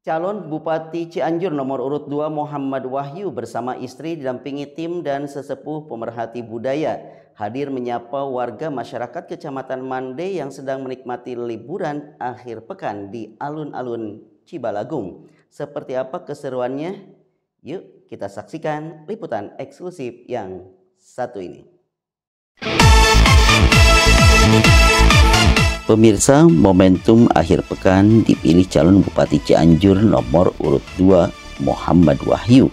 Calon Bupati Cianjur nomor urut 2 Muhammad Wahyu bersama istri didampingi tim dan sesepuh pemerhati budaya hadir menyapa warga masyarakat Kecamatan Mande yang sedang menikmati liburan akhir pekan di alun-alun Cibalagung. Seperti apa keseruannya? Yuk kita saksikan liputan eksklusif yang satu ini. Pemirsa, momentum akhir pekan dipilih calon Bupati Cianjur nomor urut 2 Muhammad Wahyu.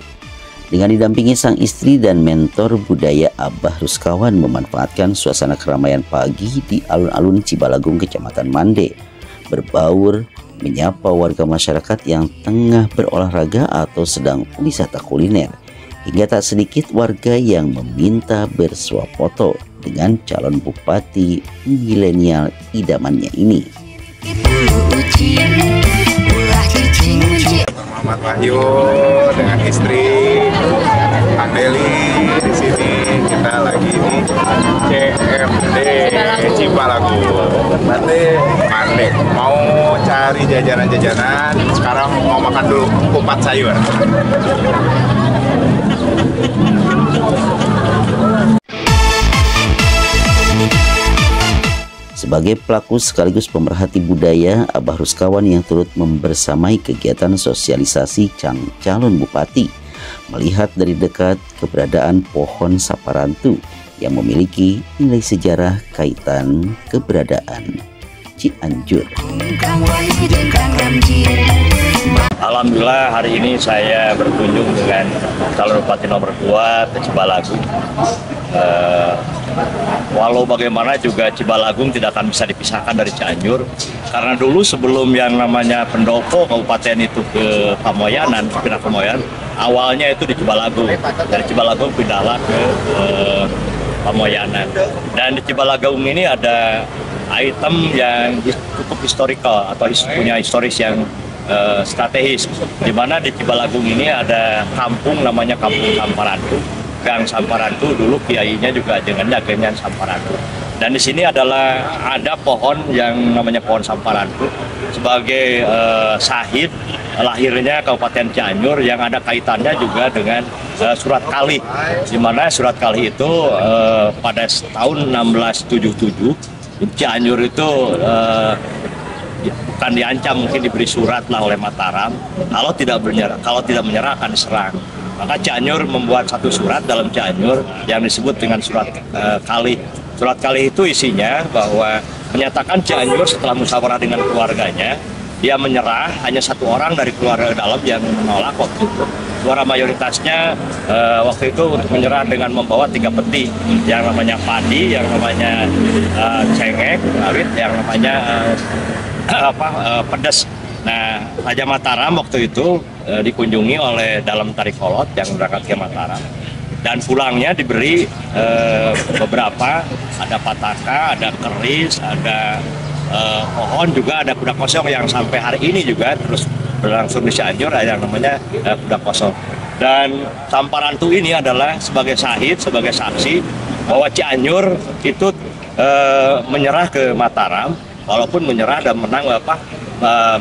Dengan didampingi sang istri dan mentor budaya Abah Ruskawan memanfaatkan suasana keramaian pagi di alun-alun Cibalagung Kecamatan Mande. Berbaur, menyapa warga masyarakat yang tengah berolahraga atau sedang wisata kuliner. Hingga tak sedikit warga yang meminta bersuap foto dengan calon bupati milenial idamannya ini. Muhammad Wahyu dengan istri Andeli di sini. Kita lagi di CFD Cibalagung. Mande mau cari jajanan-jajanan. Sekarang mau makan dulu kupat sayur. Sebagai pelaku sekaligus pemerhati budaya, Abah Ruskawan yang turut membersamai kegiatan sosialisasi calon bupati melihat dari dekat keberadaan pohon saparantu yang memiliki nilai sejarah kaitan keberadaan Cianjur. Alhamdulillah hari ini saya berkunjung dengan calon bupati nomor 2 ke Cibalagung. Walau bagaimana juga Cibalagung tidak akan bisa dipisahkan dari Cianjur, karena dulu sebelum yang namanya pendopo kabupaten itu ke Pamoyanan, pindah ke Pamoyanan, awalnya itu di Cibalagung. Dari Cibalagung pindahlah ke Pamoyanan. Dan di Cibalagung ini ada item yang cukup historical atau punya historis yang strategis, di mana di Cibalagung ini ada kampung namanya Kampung Samparantu. Gang Samparantu dulu kiainya juga dengan Genyan Samparantu. Dan di sini adalah ada pohon yang namanya pohon Samparantu sebagai sahid lahirnya Kabupaten Cianjur yang ada kaitannya juga dengan Surat Kali, di mana Surat Kali itu pada tahun 1677 Cianjur itu bukan diancam, mungkin diberi surat lah oleh Mataram, kalau tidak menyerah akan diserang. Maka Cianjur membuat satu surat dalam Cianjur yang disebut dengan Surat Kali. Surat Kali itu isinya bahwa menyatakan Cianjur setelah musyawarah dengan keluarganya, dia menyerah, hanya satu orang dari keluarga dalam yang menolak waktu itu. Suara mayoritasnya waktu itu untuk menyerah dengan membawa 3 peti, yang namanya padi, yang namanya cengek, rawit, yang namanya pedas. Nah, Raja Mataram waktu itu dikunjungi oleh dalam Tarikolot yang berangkat ke Mataram, dan pulangnya diberi beberapa, ada pataka, ada keris, ada pohon, juga ada kuda kosong yang sampai hari ini juga terus berlangsung di Cianjur, yang namanya kuda kosong. Dan Samparantu ini adalah sebagai sahid, sebagai saksi bahwa Cianjur itu menyerah ke Mataram, walaupun menyerah dan menang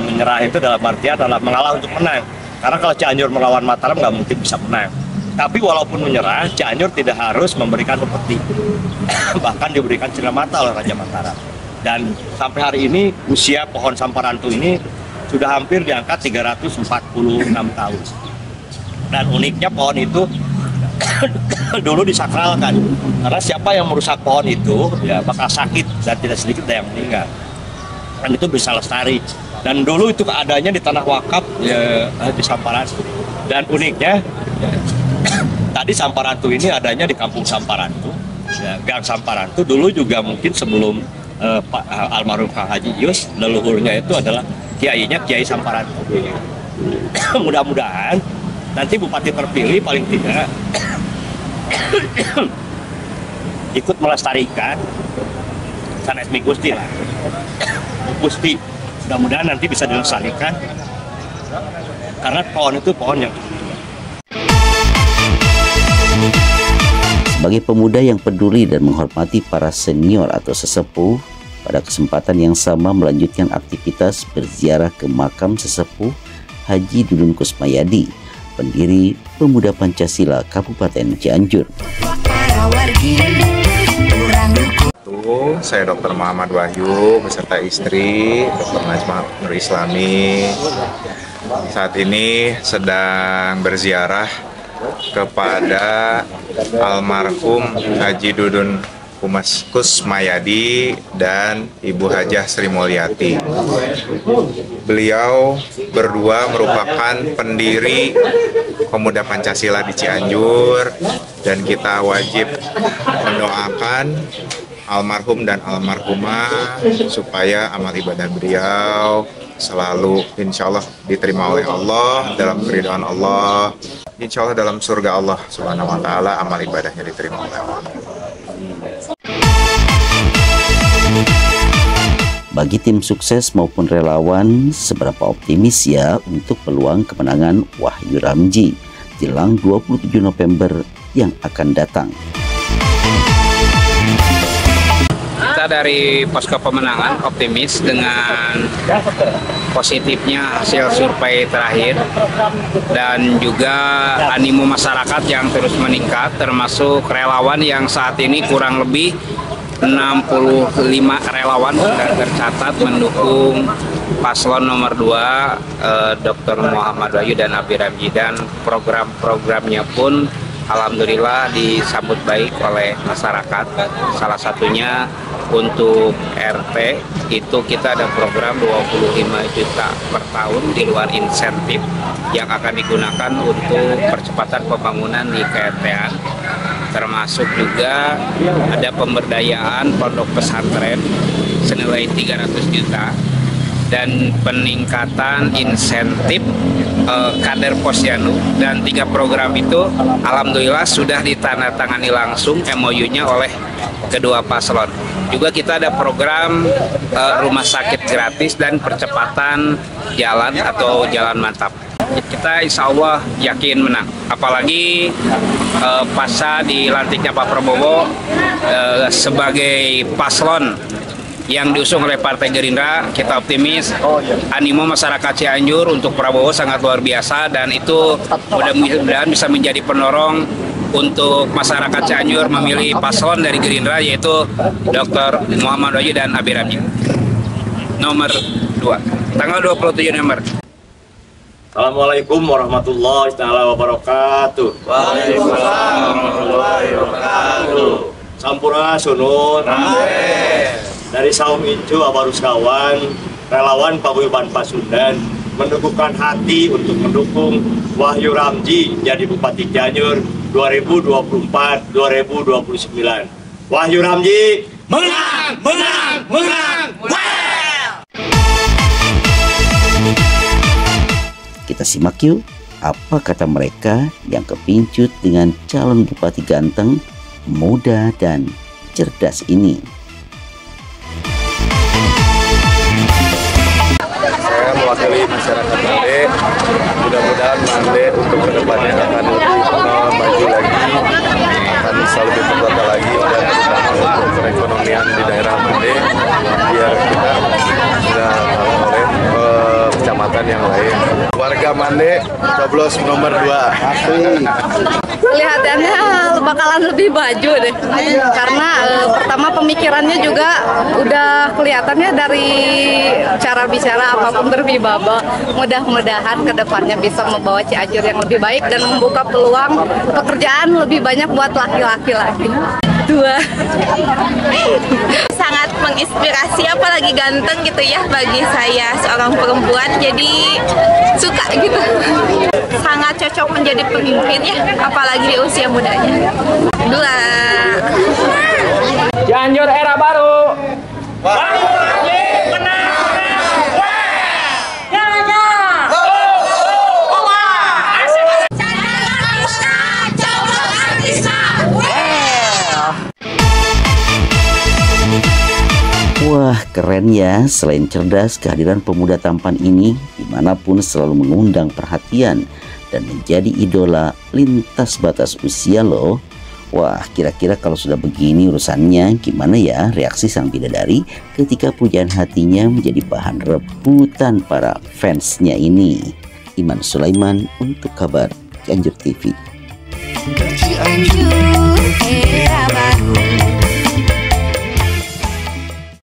menyerah itu dalam artian adalah mengalah untuk menang. Karena kalau Cianjur melawan Mataram nggak mungkin bisa menang. Tapi walaupun menyerah, Cianjur tidak harus memberikan upeti. Bahkan diberikan ciramata oleh Raja Mataram. Dan sampai hari ini usia pohon Samparantu ini sudah hampir di angka 346 tahun. Dan uniknya pohon itu dulu disakralkan. Karena siapa yang merusak pohon itu ya bakal sakit dan tidak sedikit ada yang meninggal. Dan itu bisa lestari. Dan dulu itu adanya di tanah wakaf ya, di Samparantu. Dan uniknya tadi Samparantu ini adanya di Kampung Samparantu, ya, Gang Samparantu. Dulu juga mungkin sebelum almarhum Kang Haji Yus, leluhurnya itu adalah kiainya Kiai Samparantu. Mudah-mudahan nanti bupati terpilih paling tidak ikut melestarikan sanes mi Gusti lah. Gusti, mudah-mudahan nanti bisa dilestarikan karena pohon itu pohon yang sebagai pemuda yang peduli dan menghormati para senior atau sesepuh, pada kesempatan yang sama melanjutkan aktivitas berziarah ke makam sesepuh Haji Dudun Kusmayadi, pendiri Pemuda Pancasila Kabupaten Cianjur. Saya Dr. Muhammad Wahyu beserta istri Dr. Najma Nur Islami saat ini sedang berziarah kepada almarhum Haji Dudun Kusmayadi dan Ibu Hajah Sri Mulyati. Beliau berdua merupakan pendiri Pemuda Pancasila di Cianjur, dan kita wajib mendoakan almarhum dan almarhumah supaya amal ibadah beliau selalu insya Allah diterima oleh Allah, dalam keridhaan Allah, insya Allah dalam surga Allah Subhanahu wa Ta'ala, amal ibadahnya diterima oleh Allah. Bagi tim sukses maupun relawan, seberapa optimis ya untuk peluang kemenangan Wahyu Ramji jelang 27 November yang akan datang? Kita dari Posko Pemenangan optimis dengan positifnya hasil survei terakhir dan juga animo masyarakat yang terus meningkat, termasuk relawan yang saat ini kurang lebih 65 relawan sudah tercatat mendukung paslon nomor 2 Dr. Muhammad Wahyu dan Abi Ramji, dan program-programnya pun alhamdulillah disambut baik oleh masyarakat. Salah satunya untuk RT itu kita ada program 25 juta per tahun di luar insentif yang akan digunakan untuk percepatan pembangunan di KRT-an. Termasuk juga ada pemberdayaan pondok pesantren senilai 300 juta dan peningkatan insentif kader posyandu, dan 3 program itu alhamdulillah sudah ditandatangani langsung MOU-nya oleh kedua paslon. Juga kita ada program rumah sakit gratis dan percepatan jalan atau jalan mantap. Kita insya Allah yakin menang, apalagi pasca dilantiknya Pak Prabowo sebagai paslon yang diusung oleh Partai Gerindra. Kita optimis animo masyarakat Cianjur untuk Prabowo sangat luar biasa, dan itu mudah-mudahan bisa menjadi penorong untuk masyarakat Cianjur memilih paslon dari Gerindra, yaitu Dr. Muhammad Wahyu dan Abi Ramji nomor 2 tanggal 27 November. Assalamualaikum warahmatullahi wabarakatuh. Waalaikumsalam warahmatullahi wabarakatuh. Sampura sunun. Dari Saum Incu Abarus Kawan, relawan Paguyuban Pasundan mendukukan hati untuk mendukung Wahyu Ramji jadi Bupati Cianjur 2024-2029. Wahyu Ramji menang, menang, menang. Kita simak yuk, apa kata mereka yang kepincut dengan calon bupati ganteng, muda, dan cerdas ini. Saya mewakili masyarakat Mande, mudah-mudahan Mande untuk kedepannya akan lebih maju lagi, akan bisa lebih tertata lagi, dan terutama untuk perekonomian di daerah Mande, biar kita sudah oleh kecamatan yang lain. Warga Mande coblos nomor 2. Kelihatannya bakalan lebih maju deh, karena pertama pemikirannya juga udah kelihatannya dari cara bicara apapun berwibawa. Mudah-mudahan kedepannya bisa membawa Cianjur yang lebih baik dan membuka peluang pekerjaan lebih banyak buat laki-laki lagi. 2. Sangat menginspirasi, apalagi ganteng gitu ya bagi saya seorang perempuan, jadi suka gitu. Sangat cocok menjadi pemimpin ya, apalagi di usia mudanya. 2. Cianjur era baru. Wah, keren ya. Selain cerdas, kehadiran pemuda tampan ini dimanapun selalu mengundang perhatian dan menjadi idola lintas batas usia loh. Wah, kira-kira kalau sudah begini urusannya, gimana ya reaksi sang bidadari ketika pujaan hatinya menjadi bahan rebutan para fansnya ini? Iman Sulaiman untuk kabar Cianjur TV. Cianjur.